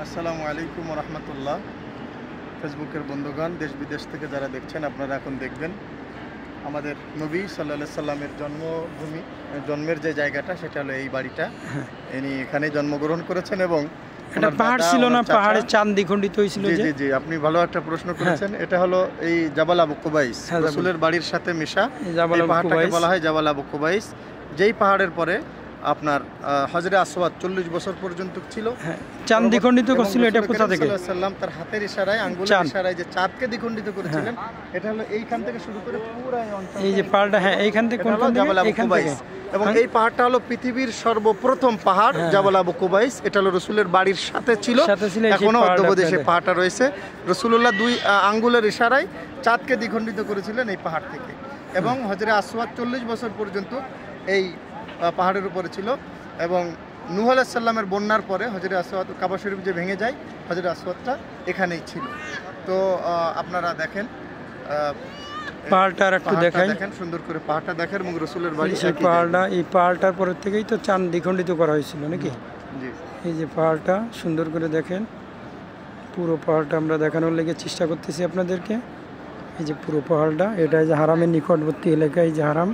আসসালামু আলাইকুম রহমতুল্লাহ। ফেসবুকের বন্ধুগণ, দেশ বিদেশ থেকে যারা দেখছেন, আপনারা এখন দেখবেন আমাদের নবী সাল্লাল্লাহু সাল্লামের জন্মভূমি, জন্মের যে জায়গাটা, সেটা হলো এই বাড়িটা। ইনি এখানে জন্মগ্রহণ করেছেন এবং এটা পাহাড় ছিল না, পাহাড়ে চাঁদ দ্বিখণ্ডিত হয়েছিল। জি জি জি, আপনি ভালো একটা প্রশ্ন করেছেন। এটা হলো এই জাবাল আবু কুবাইস, রাসূলের বাড়ির সাথে মেশা। এই পাহাড়টাকে বলা হয় জাবাল আবু কুবাইস, যেই পাহাড়ের পরে আপনার হজরে আসওয়াদ 40 বছর পর্যন্ত ছিল। চাঁদ দ্বিখণ্ডিত করেছিল। এটা কোথা থেকে? সাল্লাম তার হাতের ইশারায়, আঙ্গুলের ইশারায় যে চাঁদকে দ্বিখণ্ডিত করেছিলেন, এটা হলো এইখান থেকে শুরু করে পুরো এই অঞ্চল, এই যে পাহাড়টা, এইখান থেকে জাবাল আবু কুবাইস। এবং এই পাহাড়টা হলো পৃথিবীর সর্বপ্রথম পাহাড়, জাবাল আবু কুবাইস। এটা হলো রসুলের বাড়ির সাথে ছিল, এখনো অদ্যাবধি পাহাড়টা রয়েছে। রসুলুল্লাহ 2 আঙ্গুলের ইশারায় চাঁদকে দ্বিখণ্ডিত করেছিলেন এই পাহাড় থেকে। এবং হজরে আসওয়াদ 40 বছর পর্যন্ত এই পাহাড়ের উপরে ছিল। এবং নূহ আলাইহিস সালামের বন্যার পরে হজরে আসওয়াদ, কাবা শরীফ যে ভেঙে যায়, হজরে আসওয়াদটা এখানেই ছিল। তো আপনারা দেখেন পাহাড়টার একটু দেখেন, সুন্দর করে পাহাড়টা দেখেন। এবং রসুলের বাড়ি সেই পাহাড়টা, এই পাহাড়টার পরের থেকেই তো চাঁদ দ্বিখণ্ডিত করা হয়েছিল নাকি? জি, এই যে পাহাড়টা সুন্দর করে দেখেন, পুরো পাহাড়টা আমরা দেখানোর লেগে চেষ্টা করতেছি আপনাদেরকে। এই যে পুরো পাহাড়টা, এটা যে হারামের নিকটবর্তী এলাকা, এই যে হারাম।